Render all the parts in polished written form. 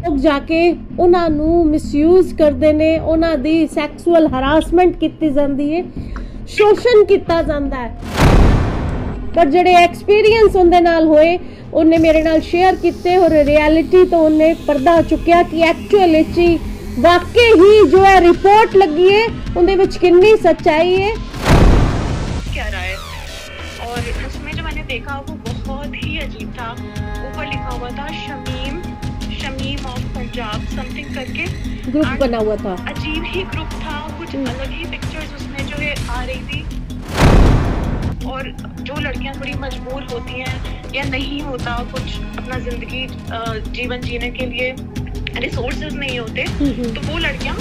लोग जाके ਉਹਨਾਂ ਨੂੰ ਮਿਸਯੂਜ਼ ਕਰਦੇ ਨੇ, ਉਹਨਾਂ ਦੀ ਸੈਕਸੁਅਲ ਹਰਾਸਮੈਂਟ ਕੀਤੀ ਜਾਂਦੀ ਹੈ, ਸ਼ੋਸ਼ਣ ਕੀਤਾ ਜਾਂਦਾ ਹੈ। ਪਰ ਜਿਹੜੇ ਐਕਸਪੀਰੀਅੰਸ ਉਹਦੇ ਨਾਲ ਹੋਏ ਉਹਨੇ ਮੇਰੇ ਨਾਲ ਸ਼ੇਅਰ ਕੀਤੇ ਔਰ ਰਿਐਲਿਟੀ ਤੋਂ ਉਹਨੇ ਪਰਦਾ ਚੁੱਕਿਆ ਕਿ ਐਕਚੁਅਲ ਵਿੱਚ ਹੀ वाकई ही जो है रिपोर्ट लगी है उनके विच कितनी सच्चाई है क्या रहा है। और उसमें जो मैंने देखा वो बहुत ही अजीब था। ऊपर लिखा हुआ था शमीम ऑफ पंजाब समथिंग करके ग्रुप बना हुआ था, अजीब ही ग्रुप था, कुछ अलग ही पिक्चर्स उसमें जो है आ रही थी। और जो लड़कियां थोड़ी मजबूर होती हैं या नहीं होता कुछ अपना जिंदगी जीवन जीने के लिए रिसोर्सेज नहीं होते तो वो लड़कियां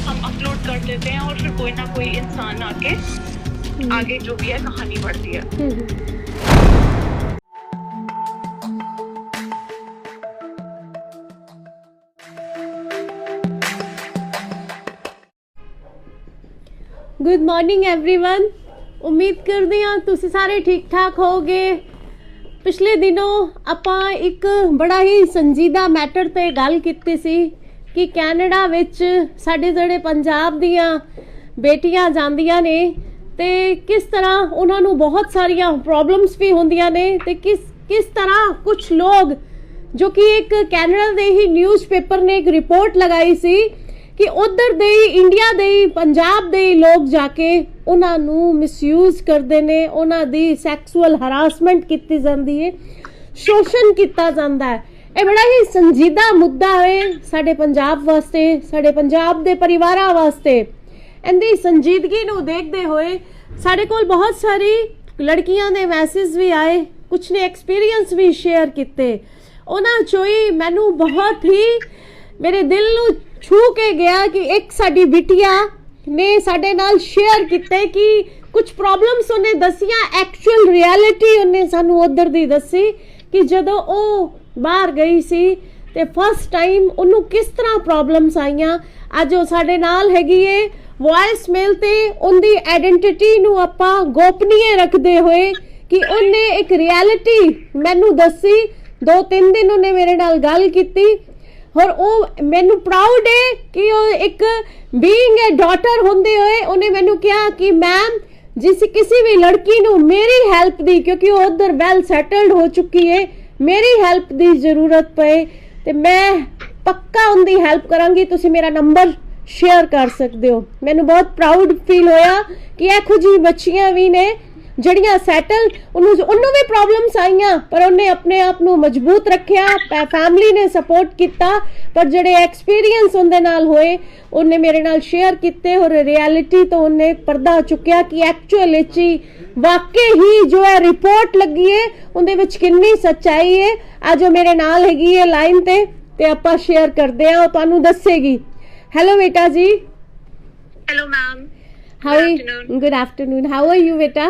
हम अपलोड कर देते हैं और फिर कोई ना कोई इंसान आके आगे जो भी है कहानी बढ़ती है। Good morning everyone. उम्मीद करदी हां तुसीं सारे ठीक ठाक होगे। पिछले दिनों ਆਪਾਂ ਇੱਕ ਬੜਾ ਹੀ ਸੰਜੀਦਾ ਮੈਟਰ ਤੇ ਗੱਲ ਕੀਤੀ ਸੀ ਕਿ ਕੈਨੇਡਾ ਵਿੱਚ ਸਾਡੇ ਜਿਹੜੇ ਪੰਜਾਬ ਦੀਆਂ ਬੇਟੀਆਂ ਜਾਂਦੀਆਂ ਨੇ ਤੇ ਕਿਸ ਤਰ੍ਹਾਂ ਉਹਨਾਂ ਨੂੰ ਬਹੁਤ ਸਾਰੀਆਂ ਪ੍ਰੋਬਲਮਸ ਵੀ ਹੁੰਦੀਆਂ ਨੇ ਤੇ ਕਿਸ ਤਰ੍ਹਾਂ ਕੁਝ ਲੋਕ ਜੋ ਕਿ ਇੱਕ ਕੈਨੇਡਾ ਦੇ ਹੀ ਨਿਊਜ਼ਪੇਪਰ ਨੇ ਇੱਕ ਰਿਪੋਰਟ ਲਗਾਈ ਸੀ ਕਿ ਉਧਰ ਦੇ ਇੰਡੀਆ ਦੇ ਪੰਜਾਬ ਦੇ ਲੋਕ ਜਾ ਕੇ ਉਹਨਾਂ ਨੂੰ ਮਿਸਯੂਜ਼ ਕਰਦੇ ਨੇ, ਉਹਨਾਂ ਦੀ ਸੈਕਸੁਅਲ ਹਰਾਸਮੈਂਟ ਕੀਤੀ ਜਾਂਦੀ ਹੈ, ਸ਼ੋਸ਼ਣ ਕੀਤਾ ਜਾਂਦਾ ਹੈ। ਇਹ ਬੜਾ ਹੀ ਸੰਜੀਦਾ ਮੁੱਦਾ ਹੈ ਸਾਡੇ ਪੰਜਾਬ ਵਾਸਤੇ, ਸਾਡੇ ਪੰਜਾਬ ਦੇ ਪਰਿਵਾਰਾਂ ਵਾਸਤੇ। ਇਹਦੀ ਸੰਜੀਦਗੀ ਨੂੰ ਦੇਖਦੇ ਹੋਏ ਸਾਡੇ ਕੋਲ ਬਹੁਤ ਸਾਰੀ ਲੜਕੀਆਂ ਦੇ ਮੈਸੇਜ ਵੀ ਆਏ, ਕੁਝ ਨੇ ਐਕਸਪੀਰੀਅੰਸ ਵੀ ਸ਼ੇਅਰ ਕੀਤੇ। ਉਹਨਾਂ ਚੋਂ ਹੀ ਮੈਨੂੰ ਬਹੁਤ ਹੀ ਮੇਰੇ ਦਿਲ ਨੂੰ छू के गया कि एक साडी बिटिया ने साडे नाल शेयर किते कि कुछ प्रॉब्लम्स उन्हें दसियां, एक्चुअल रियलिटी उन्हें सानू उधर दी दसी कि जदों ओ बाहर गई सी ते फर्स्ट टाइम उन्हों किस तरह प्रॉब्लम्स आईयां। अज वो साडे नाल हैगी है वॉइस मेल ते उनदी आइडेंटिटी नू आपां गोपनीय रखदे होए कि उन्हें एक रियलिटी मैनू दसी। 2-3 दिन उन्हें मेरे नाल गल कीती और ਉਹ ਮੈਨੂੰ ਪ੍ਰਾਊਡ ਹੈ ਕਿ ਉਹ ਇੱਕ ਬੀਇੰਗ ਅ ਡਾਟਰ ਹੁੰਦੇ ਹੋਏ ਉਹਨੇ ਮੈਨੂੰ ਕਿਹਾ ਕਿ ਮੈਮ ਜਿਸ ਕਿਸੇ ਵੀ ਲੜਕੀ ਨੂੰ ਮੇਰੀ ਹੈਲਪ ਦੀ, ਕਿਉਂਕਿ ਉਹ ਉਧਰ ਵੈਲ ਸੈਟਲਡ ਹੋ ਚੁੱਕੀ ਹੈ, ਮੇਰੀ ਹੈਲਪ ਦੀ ਜ਼ਰੂਰਤ ਪਏ ਤੇ ਮੈਂ ਪੱਕਾ ਉਹਦੀ ਹੈਲਪ ਕਰਾਂਗੀ, ਤੁਸੀਂ ਮੇਰਾ ਨੰਬਰ ਸ਼ੇਅਰ ਕਰ ਸਕਦੇ ਹੋ। ਮੈਨੂੰ ਬਹੁਤ ਪ੍ਰਾਊਡ ਫੀਲ ਹੋਇਆ ਕਿ ਇਹੋ ਜਿਹੀ ਬੱਚੀਆਂ ਵੀ ਨੇ ਜਿਹੜੀਆਂ ਸੈਟਲ, ਉਹਨੂੰ ਵੀ ਪ੍ਰੋਬਲਮਸ ਆਈਆਂ ਪਰ ਉਹਨੇ ਆਪਣੇ ਆਪ ਨੂੰ ਮਜ਼ਬੂਤ ਰੱਖਿਆ, ਫੈਮਿਲੀ ਨੇ ਸਪੋਰਟ ਕੀਤਾ। ਪਰ ਜਿਹੜੇ ਐਕਸਪੀਰੀਅੰਸ ਉਹਦੇ ਨਾਲ ਹੋਏ ਉਹਨੇ ਮੇਰੇ ਨਾਲ ਸ਼ੇਅਰ ਕੀਤੇ ਔਰ ਰਿਐਲਿਟੀ ਤੋਂ ਉਹਨੇ ਪਰਦਾ ਚੁੱਕਿਆ ਕਿ ਐਕਚੁਅਲ ਵਿੱਚ ਹੀ ਵਾਕਈ ਹੀ ਜੋ ਹੈ ਰਿਪੋਰਟ ਲੱਗੀ ਹੈ ਉਹਦੇ ਵਿੱਚ ਕਿੰਨੀ ਸੱਚਾਈ ਹੈ। ਅੱਜ ਉਹ ਮੇਰੇ ਨਾਲ ਹੈਗੀ ਹੈ ਲਾਈਨ ਤੇ ਆਪਾਂ ਸ਼ੇਅਰ ਕਰਦੇ ਹਾਂ, ਉਹ ਤੁਹਾਨੂੰ ਦੱਸੇਗੀ। ਹੈਲੋ ਬੇਟਾ ਜੀ। Hello ma'am. Good afternoon. How are you बेटा?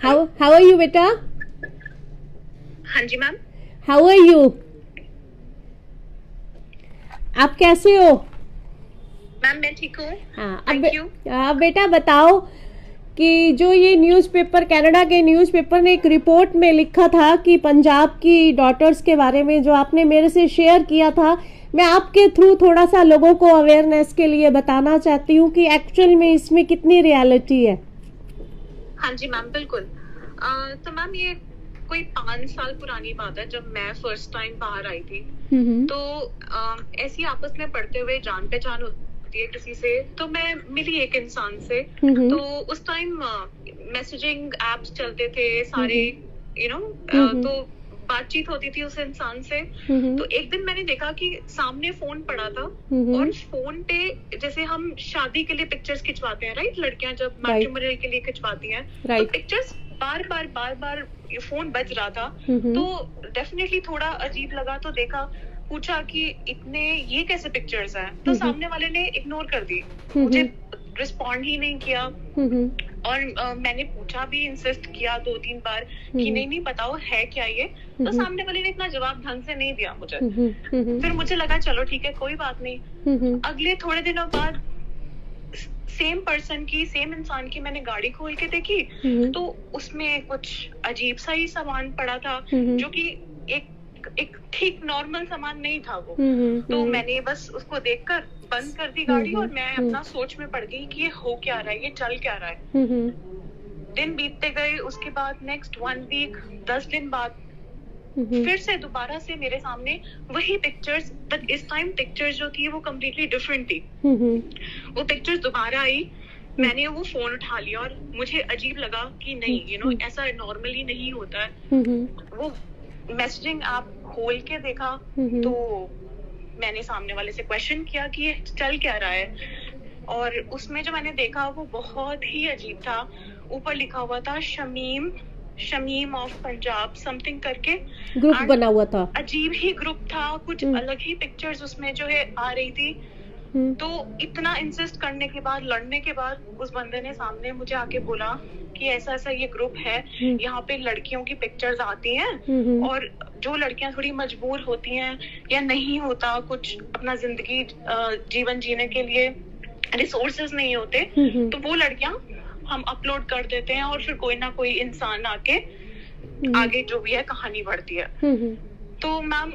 How are you बेटा? हाँ जी मैम। How are you? आप कैसे हो? मैम मैं ठीक हूँ। हाँ थैंक यू। अब बेटा बताओ कि जो ये न्यूज़पेपर, कनाडा के न्यूज़पेपर ने एक रिपोर्ट में लिखा था कि पंजाब की डॉटर्स के बारे में, जो आपने मेरे से शेयर किया था, मैं आपके थ्रू थोड़ा सा लोगों को अवेयरनेस के लिए बताना चाहती हूँ कि एक्चुअल में इसमें कितनी रियलिटी है। हाँ जी मैम बिल्कुल। तो मैम ये कोई 5 साल पुरानी बात है जब मैं फर्स्ट टाइम बाहर आई थी। तो ऐसी आपस में पढ़ते हुए जान पहचान होती है किसी से, तो मैं मिली एक इंसान से। तो उस टाइम मैसेजिंग एप्स चलते थे सारे, तो बातचीत होती थी उस इंसान से। तो एक दिन मैंने देखा कि सामने फोन पड़ा था और फोन पे जैसे हम शादी के लिए पिक्चर्स खिंचवाते हैं, राइट, लड़कियां जब मैट्रिमोनियल के लिए खिंचवाती हैं, तो पिक्चर्स बार बार फोन बज रहा था। तो डेफिनेटली थोड़ा अजीब लगा, तो देखा, पूछा कि इतने ये कैसे पिक्चर्स हैं। तो सामने वाले ने इग्नोर कर दी, मुझे रिस्पॉन्ड ही नहीं किया। और मैंने पूछा भी, इंसिस्ट किया 2-3 बार कि नहीं बताओ है क्या ये। तो सामने वाले ने इतना जवाब ढंग से नहीं दिया मुझे। फिर मुझे लगा चलो ठीक है कोई बात नहीं। अगले थोड़े दिनों बाद सेम पर्सन की, सेम इंसान की मैंने गाड़ी खोल के देखी तो उसमें कुछ अजीब सा ही सामान पड़ा था, जो कि एक एक ठीक नॉर्मल सामान नहीं था वो। तो हम्म। मैंने बस उसको देखकर बंद कर दी गाड़ी और मैं अपना सोच में पड़ गई कि ये हो क्या रहा है, ये चल क्या रहा है। दिन बीतते गए, उसके बाद नेक्स्ट 1 वीक 10 दिन बाद फिर से दोबारा से मेरे सामने वही पिक्चर्स, बट इस टाइम पिक्चर्स जो थी वो कम्प्लीटली डिफरेंट थी। वो पिक्चर्स दोबारा आई, मैंने वो फोन उठा लिया और मुझे अजीब लगा कि नहीं, यू नो, ऐसा नॉर्मली नहीं होता है। वो मैसेजिंग ऐप खोल के देखा तो मैंने सामने वाले से क्वेश्चन किया कि ये चल क्या रहा है, और उसमें जो मैंने देखा वो बहुत ही अजीब था। ऊपर लिखा हुआ था शमीम ऑफ पंजाब समथिंग करके ग्रुप बना हुआ था। अजीब ही ग्रुप था, कुछ अलग ही पिक्चर्स उसमें जो है आ रही थी। तो इतना इंसिस्ट करने के बाद, लड़ने के बाद, उस बंदे ने सामने मुझे आके बोला कि ऐसा ऐसा ये ग्रुप है, यहाँ पे लड़कियों की पिक्चर्स आती हैं और जो लड़कियां थोड़ी मजबूर होती हैं या नहीं होता कुछ अपना जिंदगी जीवन जीने के लिए रिसोर्सेज नहीं होते, तो वो लड़कियां हम अपलोड कर देते हैं और फिर कोई ना कोई इंसान आके आगे जो भी है कहानी बढ़ती है। तो मैम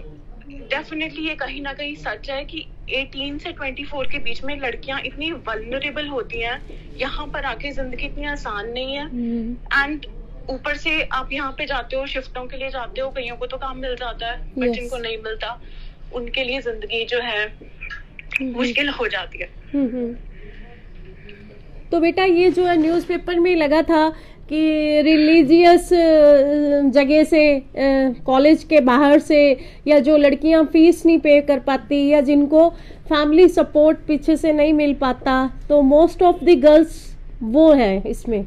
डेफिनेटली ये कहीं ना कहीं सच है कि 18 से 24 के बीच में लड़कियां इतनी वल्नरेबल होती हैं, यहाँ पर आके जिंदगी इतनी आसान नहीं है। एंड ऊपर से आप यहाँ पे जाते हो, शिफ्टों के लिए जाते हो, कईयों को तो काम मिल जाता है, बट जिनको नहीं मिलता उनके लिए जिंदगी जो है मुश्किल हो जाती है। तो बेटा ये जो है न्यूज़पेपर में लगा था कि रिलीजियस जगह से, कॉलेज के बाहर से, या जो लड़कियां फीस नहीं पे कर पाती या जिनको फैमिली सपोर्ट पीछे से नहीं मिल पाता, तो मोस्ट ऑफ द गर्ल्स वो है इसमें।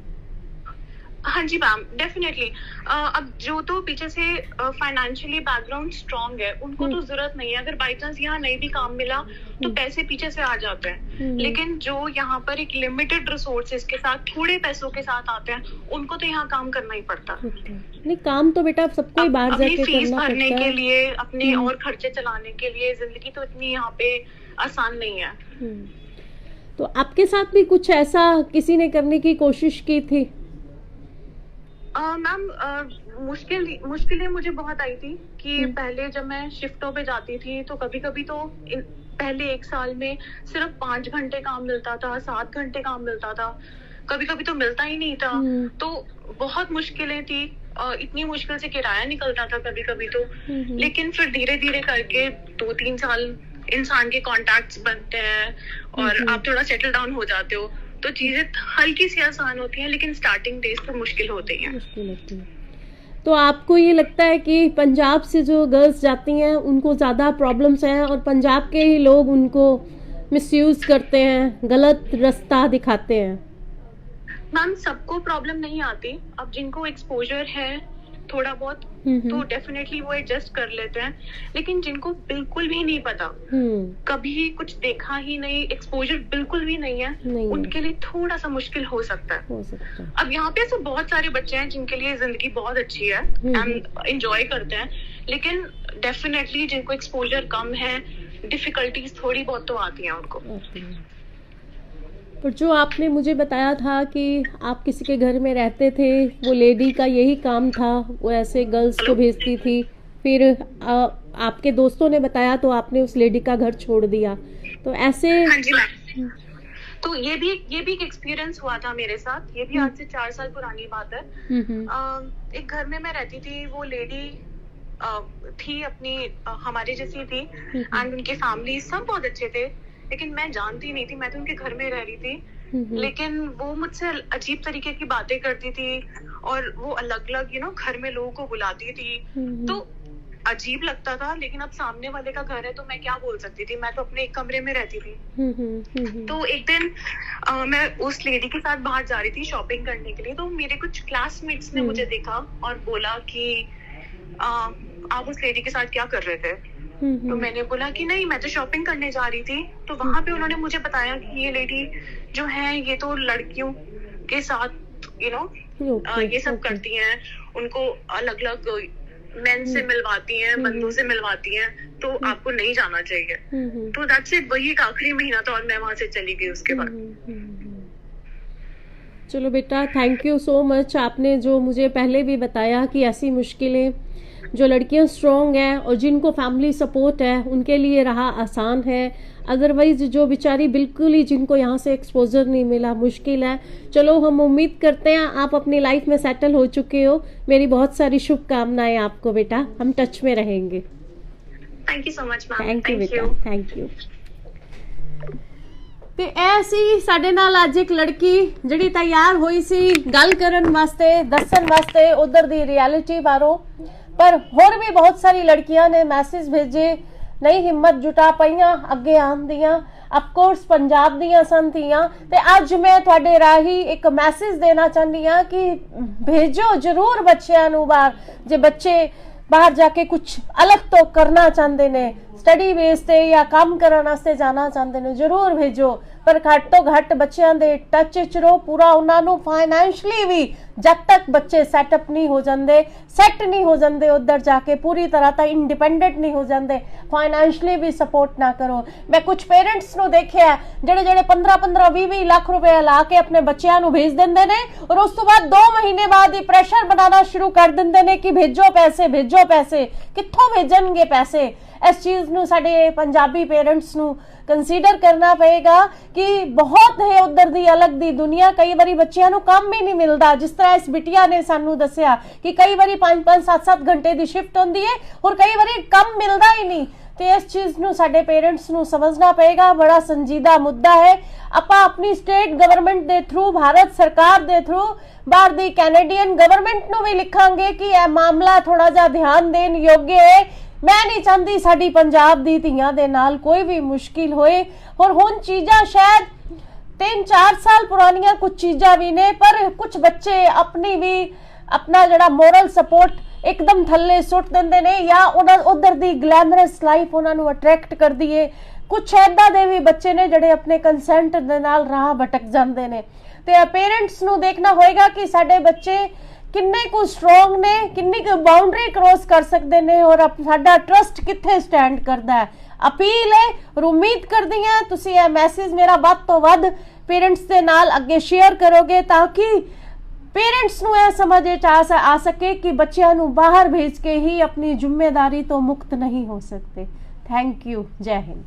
हाँ जी मैम, डेफिनेटली। अब जो तो पीछे से फाइनेंशियली बैकग्राउंड स्ट्रांग है उनको तो जरूरत नहीं है, अगर बाई चांस यहाँ नहीं भी काम मिला तो पैसे पीछे से आ जाते हैं। लेकिन जो यहाँ पर एक लिमिटेड रिसोर्सेज के साथ, थोड़े पैसों के साथ आते हैं, उनको तो यहाँ काम करना ही पड़ता। नहीं, काम तो बेटा सबको ही बाहर जाके फीस करना भरने पड़ता के है, लिए, अपने और खर्चे चलाने के लिए, जिंदगी तो इतनी यहाँ पे आसान नहीं है। तो आपके साथ भी कुछ ऐसा किसी ने करने की कोशिश की थी? मैम मुश्किलें मुझे बहुत आई थी कि पहले जब मैं शिफ्टों पे जाती थी तो कभी कभी तो पहले 1 साल में सिर्फ 5 घंटे काम मिलता था, 7 घंटे काम मिलता था, कभी कभी तो मिलता ही नहीं था। तो बहुत मुश्किलें थी, इतनी मुश्किल से किराया निकलता था कभी कभी तो। लेकिन फिर धीरे धीरे करके 2-3 साल इंसान के कॉन्टैक्ट्स बनते हैं और आप थोड़ा सेटल डाउन हो जाते हो, तो चीजें हल्की सी आसान होती हैं, लेकिन स्टार्टिंग डेज तो मुश्किल होते हैं। मुश्किल होती है। तो आपको ये लगता है कि पंजाब से जो गर्ल्स जाती हैं उनको ज़्यादा प्रॉब्लम्स हैं और पंजाब के ही लोग उनको मिसयूज करते हैं, गलत रास्ता दिखाते हैं? मैम सबको प्रॉब्लम नहीं आती, अब जिनको एक्सपोजर है थोड़ा बहुत तो डेफिनेटली वो एडजस्ट कर लेते हैं, लेकिन जिनको बिल्कुल भी नहीं पता, कभी कुछ देखा ही नहीं, एक्सपोजर बिल्कुल भी नहीं है, उनके लिए थोड़ा सा मुश्किल हो सकता है। अब यहाँ पे ऐसे बहुत सारे बच्चे हैं जिनके लिए जिंदगी बहुत अच्छी है एंड एंजॉय करते हैं, लेकिन डेफिनेटली जिनको एक्सपोजर कम है, डिफिकल्टीज थोड़ी बहुत तो आती हैं उनको। पर जो आपने मुझे बताया था कि आप किसी के घर में रहते थे, वो लेडी का यही काम था, वो ऐसे गर्ल्स को भेजती थी, फिर आपके दोस्तों ने बताया तो आपने उस लेडी का घर छोड़ दिया, तो ऐसे? हाँ जी मैम, तो ये भी एक एक्सपीरियंस हुआ था मेरे साथ। ये भी आज से 4 साल पुरानी बात है। एक घर में मैं रहती थी, वो लेडी थी अपनी हमारे जैसी थी एंड उनके फैमिली सब बहुत अच्छे थे, लेकिन मैं जानती नहीं थी, मैं तो उनके घर में रह रही थी। लेकिन वो मुझसे अजीब तरीके की बातें करती थी और वो अलग अलग घर में लोगों को बुलाती थी, तो अजीब लगता था। लेकिन अब सामने वाले का घर है तो मैं क्या बोल सकती थी, मैं तो अपने एक कमरे में रहती थी। तो एक दिन मैं उस लेडी के साथ बाहर जा रही थी शॉपिंग करने के लिए, तो मेरे कुछ क्लासमेट्स ने मुझे देखा और बोला कि आप उस लेडी के साथ क्या कर रहे थे? तो मैंने बोला कि नहीं, मैं तो शॉपिंग करने जा रही थी। तो वहां पे उन्होंने मुझे बताया कि ये लेडी जो है ये तो लड़कियों के साथ ये सब करती हैं, उनको अलग अलग मेन से मिलवाती हैं, बंदों से मिलवाती हैं, तो आपको नहीं जाना चाहिए। तो दैट्स इट, वही एक आखिरी महीना था और मैं वहां से चली गई उसके बाद। चलो बेटा, थैंक यू सो मच, आपने जो मुझे पहले भी बताया कि ऐसी मुश्किलें जो लड़कियां स्ट्रॉन्ग हैं और जिनको फैमिली सपोर्ट है उनके लिए रहा आसान है। अदरवाइज जो बेचारी बिल्कुल ही जिनको यहाँ से एक्सपोजर नहीं मिला, मुश्किल है। चलो हम उम्मीद करते हैं आप अपनी लाइफ में सेटल हो चुके हो। मेरी बहुत सारी शुभकामनाएं आपको बेटा, हम टच में रहेंगे। Thank you so much ma'am. Thank you बेटा, थैंक यू। ਤੇ ਐਸੀ ਸਾਡੇ ਨਾਲ ਅੱਜ ਇੱਕ ਲੜਕੀ ਜਿਹੜੀ ਤਿਆਰ ਹੋਈ ਸੀ ਗੱਲ ਕਰਨ ਵਾਸਤੇ, ਦੱਸਣ ਵਾਸਤੇ ਉਧਰ ਦੀ ਰਿਐਲਿਟੀ ਬਾਰੇ। ਪਰ ਹੋਰ ਵੀ ਬਹੁਤ ਸਾਰੀ ਲੜਕੀਆਂ ਨੇ ਮੈਸੇਜ ਭੇਜੇ, ਨਹੀਂ ਹਿੰਮਤ ਜੁਟਾ ਪਈਆਂ ਅੱਗੇ ਆਉਣ ਦੀਆਂ। ਅਫਕੋਰਸ ਪੰਜਾਬ ਦੀਆਂ ਸਨ ਧੀਆਂ। ਤੇ ਅੱਜ ਮੈਂ ਤੁਹਾਡੇ ਰਾਹੀਂ ਇੱਕ ਮੈਸੇਜ ਦੇਣਾ ਚਾਹੁੰਦੀ ਹਾਂ ਕਿ ਭੇਜੋ ਜ਼ਰੂਰ ਬੱਚਿਆਂ ਨੂੰ ਬਾਹਰ। ਜੇ ਬੱਚੇ बाहर जाके कुछ अलग तो करना चाहते ने, स्टडी बेस ते या काम करने वास्ते जाना चाहते ने, जरूर भेजो। पर घट तो घट बच्चों के टच च रहो पूरा। उन्होंने फाइनैंशली भी जब तक बच्चे सैटअप नहीं हो जाते, सैट नहीं हो जाते, उधर जाके पूरी तरह तक इंडिपेंडेंट नहीं हो जाते, फाइनैंशली भी सपोर्ट ना करो। मैं कुछ पेरेंट्स को देखे जेड़े जेड़े 15-15 20-20 लाख रुपया ला के अपने बच्चों को भेज देंगे ने और उस तो बाद 2 महीने बाद ही प्रेशर बनाना शुरू कर देंगे ने कि भेजो पैसे, भेजो पैसे। कित्थों भेजणगे पैसे? इस चीज़ नूं साडे पंजाबी पेरेंट्स नूं कंसीडर करना पएगा कि बहुत है उधर दी अलग दी दुनिया। कई बारी बच्चों को काम ही नहीं मिलता, जिस तरह इस बिटिया ने सानू दसिया कि कई बारी 5-5 7-7 घंटे की शिफ्ट होंदी है और कई बारी काम मिलता ही नहीं। तो इस चीज़ नूं साडे पेरेंट्स नूं समझना पएगा, बड़ा संजीदा मुद्दा है। आपां अपनी स्टेट गवर्नमेंट के थ्रू, भारत सरकार के थ्रू बाहर दी कैनेडियन गवर्नमेंट नूं भी लिखांगे कि यह मामला थोड़ा जा ध्यान देन योग्य है। मैं नहीं चाहती साडी पंजाब दी धीआं दे नाल कोई भी मुश्किल होए। और हुण चीज़ां शायद 3-4 साल पुरानियां कुछ चीज़ां भी ने, पर कुछ बच्चे अपनी भी अपना जड़ा मोरल सपोर्ट एकदम थल्ले सुट देंदे ने या उधर दी ग्लैमरस लाइफ उन्होंने अट्रैक्ट कर दी है। कुछ ऐदा दे भी बच्चे ने जड़े अपने कंसेंट दे नाल राह भटक जाते हैं। तो पेरेंट्स नूं देखना होएगा कि साडे बच्चे किन्ने को स्ट्रोंग ने, किन्नी को बाउंड्री क्रॉस कर सकते हैं और साडा ट्रस्ट कित्थे स्टैंड करता है। अपील है और उम्मीद करती हैं तुसीं यह मैसेज मेरा वध तो वध पेरेंट्स के नाल अगे शेयर करोगे ताकि पेरेंट्स नूं यह समझ आ सके कि बच्चों नूं बाहर भेज के ही अपनी जिम्मेदारी तो मुक्त नहीं हो सकते। Thank you. जय हिंद।